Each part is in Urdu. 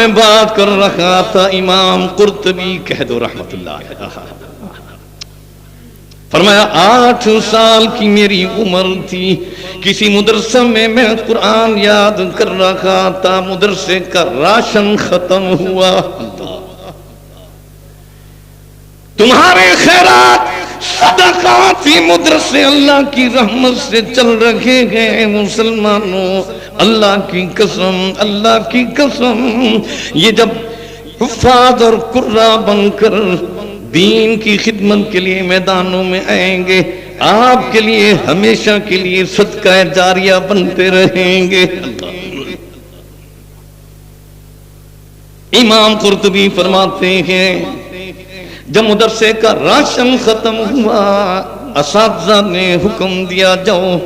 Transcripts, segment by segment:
میں بات کر رہا تھا امام قرطبی کہہ دو رحمت اللہ علیہ، فرمایا 8 سال کی میری عمر تھی، کسی مدرسہ میں میں قرآن یاد کر رہا تھا، مدرسے کا راشن ختم ہوا، تمہارے خیرات صدقات ہی مدرسے اللہ کی رحمت سے چل رہے ہیں مسلمانوں، اللہ کی قسم، اللہ کی قسم، یہ جب حفاظ اور قرہ بن کر دین کی خدمت کے لیے میدانوں میں آئیں گے، آپ کے لیے ہمیشہ کے لیے صدقہ جاریہ بنتے رہیں گے۔ امام قرطبی فرماتے ہیں جب مدرسے کا راشن ختم ہوا، اساتذہ نے حکم دیا جاؤ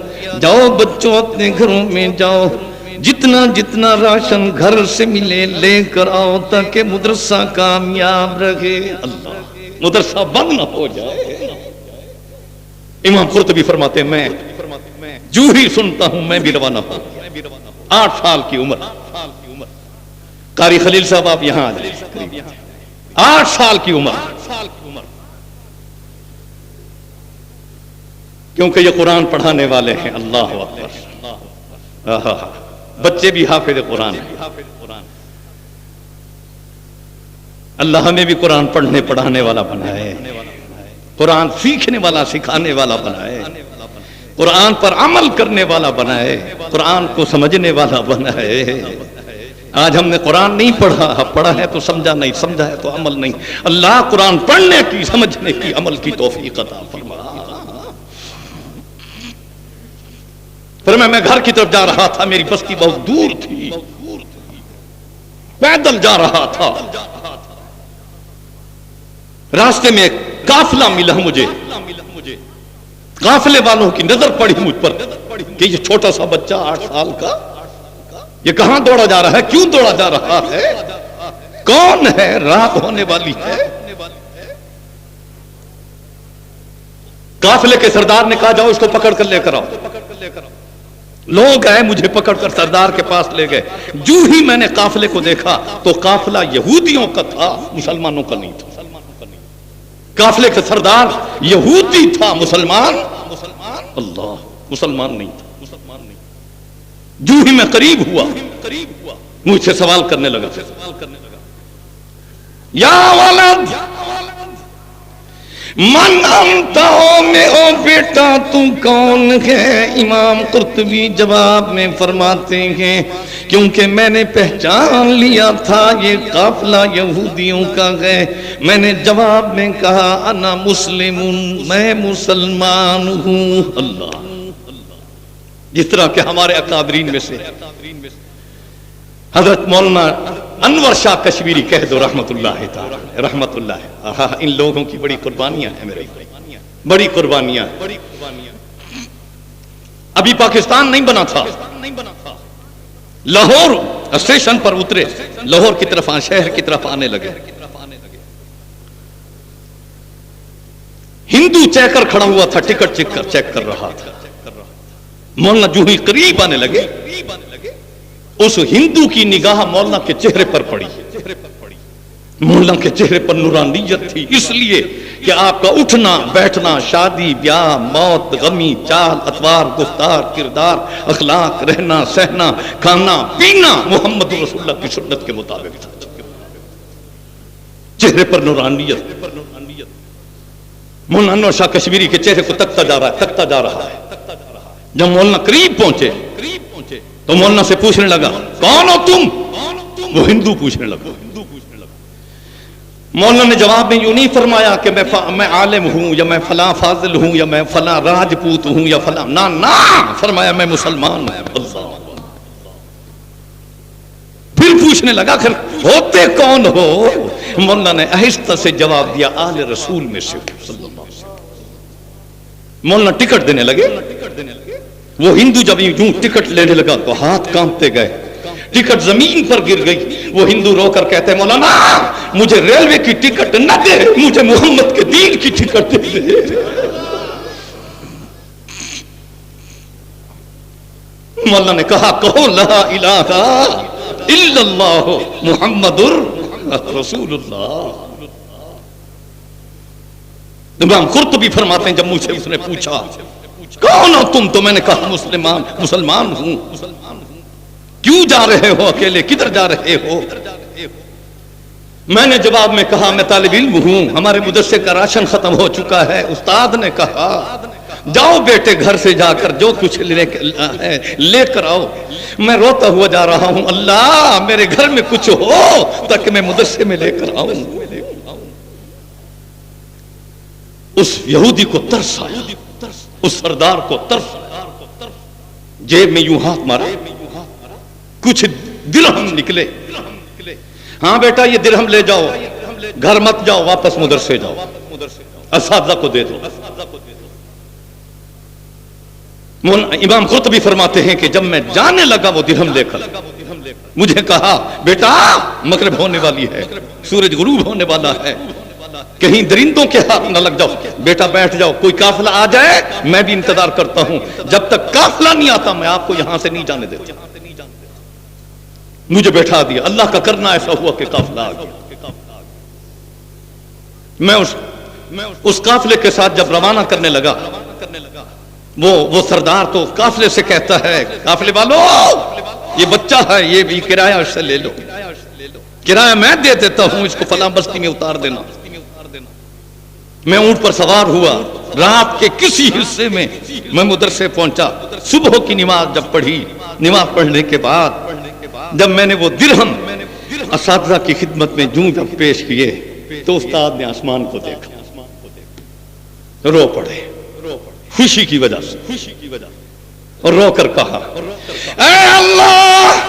جاؤ بچوں اپنے گھروں میں جاؤ، جتنا جتنا راشن گھر سے ملے لے کر آؤ تاکہ مدرسہ کامیاب رہے، اللہ مدرسہ بند نہ ہو جائے۔ امام قرطبی فرماتے ہیں میں جو ہی سنتا ہوں میں بھی روانہ ہوں۔ 8 سال کی عمر، قاری خلیل صاحب آپ یہاں آ جائیں، 8 سال کی عمر، کیونکہ یہ قرآن پڑھانے والے ہیں، اللہ اکبر، بچے بھی حافظ قرآن ہیں، اللہ ہمیں بھی قرآن پڑھنے پڑھانے والا بنائے، قرآن سیکھنے والا سکھانے والا بنائے، قرآن پر عمل کرنے والا بنائے، قرآن کو سمجھنے والا بنائے۔ آج ہم نے قرآن نہیں پڑھا ہے تو سمجھا نہیں، سمجھا ہے تو عمل نہیں، اللہ قرآن پڑھنے کی، سمجھنے کی، عمل کی توفیق عطا فرما۔ پھر میں گھر کی طرف جا رہا تھا، میری بستی بہت دور تھی، پیدل جا رہا تھا، راستے میں ایک قافلہ ملا مجھے، قافلے والوں کی نظر پڑی مجھ پر کہ یہ چھوٹا سا بچہ 8 سال کا یہ کہاں دوڑا جا رہا ہے، کیوں دوڑا جا رہا ہے، کون ہے، رات ہونے والی ہے۔ قافلے کے سردار نے کہا جاؤ اس کو پکڑ کر لے کر آؤ۔ لوگ آئے مجھے پکڑ کر سردار کے پاس لے گئے، جو ہی میں نے قافلے کو دیکھا تو قافلہ یہودیوں کا تھا، مسلمانوں کا نہیں تھا۔ قافلے کا سردار یہودی تھا، مسلمان اللہ مسلمان نہیں تھا۔ جو ہی میں قریب ہوا مجھ سے سوال کرنے لگا، یا ولد من انت، او بیٹا تو کون ہے؟ امام قرطبی جواب میں فرماتے ہیں کیونکہ میں نے پہچان لیا تھا یہ قافلہ یہودیوں کا ہے، میں نے جواب میں کہا انا مسلم، میں مسلمان ہوں۔ اللہ، جس طرح کہ ہمارے اکابرین میں سے حضرت مولانا انور شاہ کشمیری کہہ دو رحمت اللہ تعالی، رحمت اللہ، ان لوگوں کی بڑی قربانیاں ہیں، میرے بڑی قربانیاں۔ ابھی پاکستان نہیں بنا تھا، لاہور اسٹیشن پر اترے، لاہور کی طرف شہر کی طرف آنے لگے، ہندو چیکر کھڑا ہوا تھا، ٹکٹ چیک کر رہا تھا۔ مولانا جو ہی قریب آنے لگے اس ہندو کی نگاہ مولانا کے چہرے پر پڑی، مولانا کے چہرے پر نورانیت تھی، اس لیے کہ آپ کا اٹھنا بیٹھنا، شادی بیاہ، موت، غمی، چال، اتوار، گفتار، کردار، اخلاق، رہنا سہنا، کھانا پینا محمد رسول اللہ کی سنت کے مطابق تھا، چہرے پر نورانیت۔ مولانا انور شاہ کشمیری کے چہرے کو تکتا جا رہا ہے۔ جب مولانا قریب پہنچے تو مولانا سے پوچھنے لگا کون ہو تم؟ وہ ہندو پوچھنے لگا۔ مولانا نے جواب میں یوں نہیں فرمایا کہ میں عالم ہوں یا میں فلاں فاضل ہوں یا میں فلاں راجپوت ہوں یا فلاں، نہ فرمایا میں مسلمان ہوں۔ پھر پوچھنے لگا پھر ہوتے کون ہو؟ مولانا نے آہستہ سے جواب دیا آل رسول میں سے۔ مولانا ٹکٹ دینے لگے، وہ ہندو جب یوں ٹکٹ لینے لگا تو ہاتھ کانپتے گئے، ٹکٹ زمین پر گر گئی۔ وہ ہندو رو کر کہتے ہیں مولانا مجھے ریلوے کی ٹکٹ نہ دے، مجھے محمد کے دین کی ٹکٹ دے۔ مولانا نے کہا کہو لا الہ الا اللہ محمد رسول اللہ۔ امام قرطبی فرماتے ہیں جب مجھ سے اس نے پوچھا کون ہو تم، تو میں نے کہا مسلمان ہوں۔ کیوں جا رہے ہو اکیلے، کدھر جا رہے ہو؟ میں نے جواب میں کہا میں طالب علم ہوں، ہمارے مدرسے کا راشن ختم ہو چکا ہے۔ استاد نے کہا جاؤ بیٹے گھر سے جا کر جو کچھ لے کر آؤ۔ میں روتا ہوا جا رہا ہوں، اللہ میرے گھر میں کچھ ہو تاکہ میں مدرسے میں لے کر آؤں۔ اس یہودی کو ترس آیا، اس سردار کو ترس آیا، جیب میں یوں ہاتھ مارا، کچھ درہم نکلے۔ ہاں بیٹا یہ درہم لے جاؤ، گھر مت جاؤ، واپس مدرسے جاؤ، اساتذہ کو دے دو۔ امام قرطبی فرماتے ہیں کہ جب میں جانے لگا وہ درہم لے کر مجھے کہا بیٹا مغرب ہونے والی ہے، سورج غروب ہونے والا ہے، کہیں درندوں کے ہاتھ نہ لگ جاؤ، بیٹا بیٹھ جاؤ، کوئی قافلہ آ جائے میں بھی انتظار کرتا ہوں، جب تک قافلہ نہیں آتا میں آپ کو یہاں سے نہیں جانے دیتا۔ مجھے بیٹھا دیا، اللہ کا کرنا ایسا ہوا کہ قافلہ آ گیا۔ میں اس قافلے کے ساتھ جب روانہ کرنے لگا، وہ سردار تو قافلے سے کہتا ہے قافلے والو یہ بچہ ہے، یہ بھی کرایہ اس سے لے لو، کرایہ میں دے دیتا ہوں، اس کو فلاں بستی میں اتار دینا۔ میں اونٹ پر سوار ہوا، رات کے کسی حصے میں میں مدرسے پہنچا۔ صبح کی نماز جب پڑھی، نماز پڑھنے کے بعد جب میں نے وہ درہم اساتذہ کی خدمت میں جب پیش کیے تو استاد نے آسمان کو دیکھا، رو پڑے خوشی کی وجہ سے، اور رو کر کہا اے اللہ،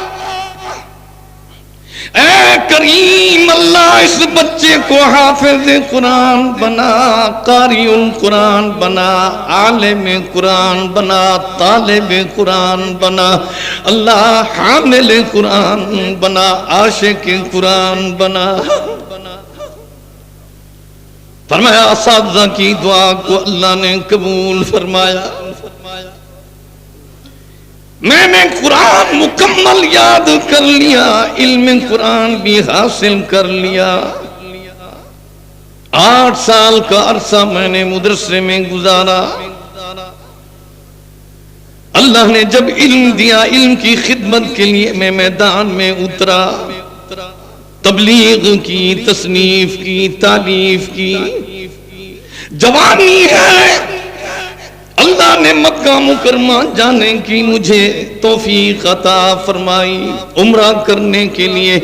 اے کریم اللہ، اس بچے کو حافظ قرآن بنا، قاری القرآن بنا، عالم قرآن بنا، طالب قرآن بنا، اللہ حامل قرآن بنا، عاشق قرآن بنا۔ فرمایا اساتذہ کی دعا کو اللہ نے قبول فرمایا، میں نے قرآن مکمل یاد کر لیا، علم قرآن بھی حاصل کر لیا۔ 8 سال کا عرصہ میں نے مدرسے میں گزارا۔ اللہ نے جب علم دیا، علم کی خدمت کے لیے میں میدان میں اترا، تبلیغ کی، تصنیف کی، تالیف کی۔ جوانی ہے، اللہ نے مکہ مکرمہ جانے کی مجھے توفیق عطا فرمائی، عمرہ کرنے کے لیے۔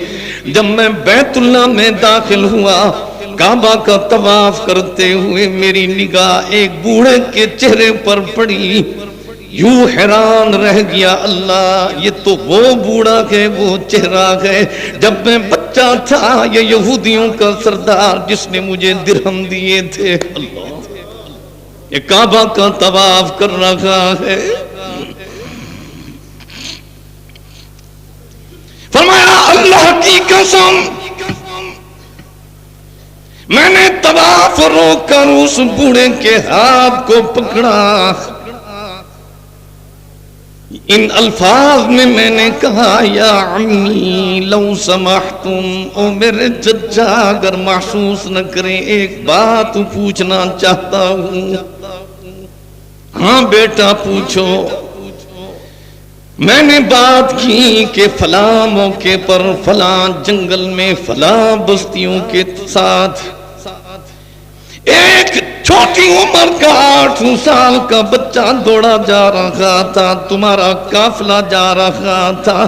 جب میں بیت اللہ میں داخل ہوا، کعبہ کا طواف کرتے ہوئے میری نگاہ ایک بوڑھے کے چہرے پر پڑی، یوں حیران رہ گیا، اللہ یہ تو وہ بوڑھا ہے، وہ چہرہ ہے جب میں بچہ تھا، یہ یہودیوں کا سردار جس نے مجھے درہم دیے تھے، اللہ یہ کعبہ کا طواف کر رہا ہے۔ فرمایا اللہ کی قسم، میں نے طواف روک کر اس بوڑھے کے ہاتھ کو پکڑا، ان الفاظ میں نے کہا یا عمی لو سمحتم، او میرے ججا اگر محسوس نہ کریں ایک بات پوچھنا چاہتا ہوں۔ ہاں بیٹا پوچھو۔ میں نے بات کی کہ فلاں موقع پر فلاں جنگل میں فلاں بستیوں کے ساتھ ایک چھوٹی عمر کا 8 سال کا بچہ دوڑا جا رہا تھا، تمہارا قافلہ جا رہا تھا،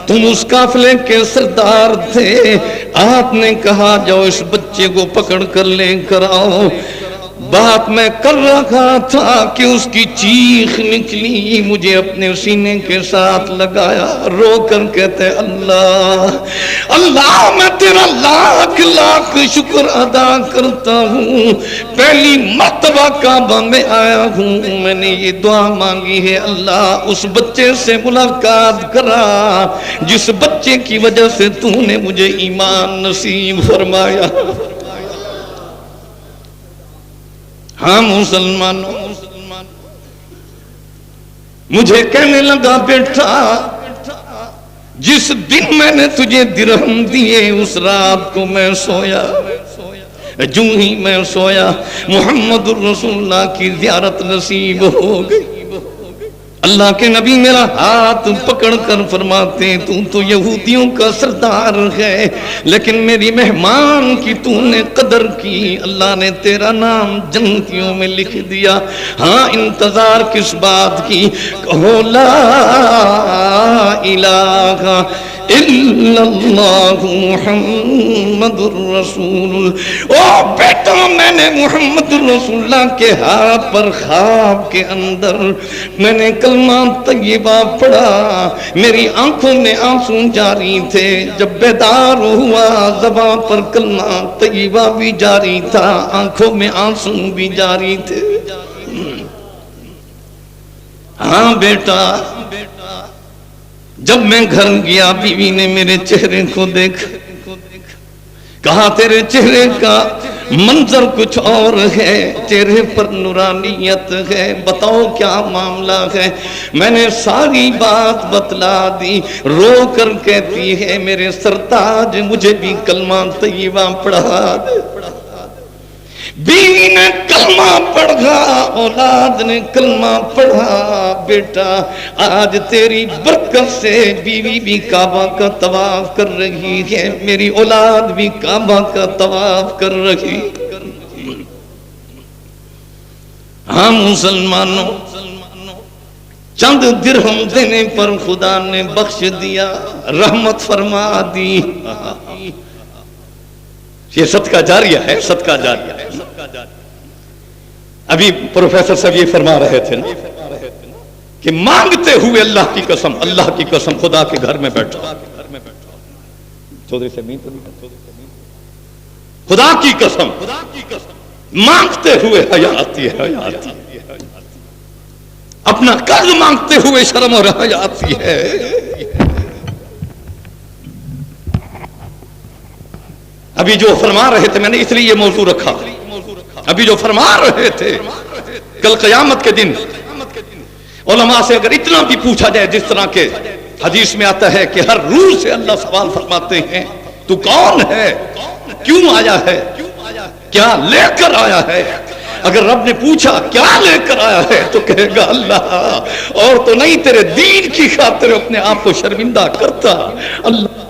تم اس قافلے کے سردار تھے، آپ نے کہا جاؤ اس بچے کو پکڑ کر لے کر آؤ۔ بات میں کر رہا تھا کہ اس کی چیخ نکلی، مجھے اپنے سینے کے ساتھ لگایا، رو کر کہتے اللہ اللہ میں تیرا لاکھ لاکھ شکر ادا کرتا ہوں، پہلی مرتبہ کعبہ میں آیا ہوں، میں نے یہ دعا مانگی ہے اللہ اس بچے سے ملاقات کرا جس بچے کی وجہ سے تو نے مجھے ایمان نصیب فرمایا۔ ہاں مسلمانوں، مجھے کہنے لگا بیٹا جس دن میں نے تجھے درہم دیے اس رات کو میں سویا، جو ہی میں سویا محمد الرسول اللہ کی زیارت نصیب ہو گئی۔ اللہ کے نبی میرا ہاتھ پکڑ کر فرماتے تو یہودیوں کا سردار ہے، لیکن میری مہمان کی تو نے قدر کی، اللہ نے تیرا نام جنتیوں میں لکھ دیا۔ ہاں انتظار کس بات کی؟ کہو لا الہ الا اللہ محمد الرسول اللہ۔ او بیٹا، میں نے محمد الرسول اللہ کے ہاتھ پر خواب کے اندر میں نے کلمہ طیبہ پڑھا، میری آنکھوں میں آنسو جاری تھے، جب بیدار ہوا زبان پر کلمہ طیبہ بھی جاری تھا، آنکھوں میں آنسو بھی جاری تھے۔ ہاں بیٹا، جب میں گھر گیا بیوی نے میرے چہرے کو دیکھا، کہا تیرے چہرے کا منظر کچھ اور ہے، چہرے پر نورانیت ہے، بتاؤ کیا معاملہ ہے؟ میں نے ساری بات بتلا دی، رو کر کہتی ہے میرے سرتاج مجھے بھی کلمہ طیبہ پڑھا دے۔ بیوی نے کلمہ پڑھا، اولاد نے کلمہ پڑھا۔ بیٹا آج تیری برکت سے بیوی بھی کعبہ کا طواف کر رہی ہے، میری اولاد بھی کعبہ کا طواف کر رہی۔ ہاں مسلمانوں، چند درہم دینے پر خدا نے بخش دیا، رحمت فرما دی۔ یہ صدقہ جاریہ ہے، صدقہ جاریہ ہے۔ ابھی پروفیسر صاحب یہ فرما رہے تھے نا کہ مانگتے ہوئے اللہ کی قسم، اللہ کی قسم، خدا کے گھر میں بیٹھا، چودھری سے مین تو نہیں، خدا کی قسم مانگتے ہوئے حیا آتی ہے، حیا آتی ہے، اپنا قرض مانگتے ہوئے شرم اور حیا آتی ہے۔ ابھی جو فرما رہے تھے، میں نے اس لیے یہ موضوع رکھا، ابھی جو فرما رہے تھے کل قیامت کے دن علماء سے اگر اتنا بھی پوچھا جائے، جس طرح کے حدیث میں آتا ہے کہ ہر روح سے اللہ سوال فرماتے ہیں تو کون ہے، کیوں آیا ہے، کیا لے کر آیا ہے؟ اگر رب نے پوچھا کیا لے کر آیا ہے تو کہے گا اللہ، اور تو نہیں تیرے دین کی خاطر اپنے آپ کو شرمندہ کرتا۔ اللہ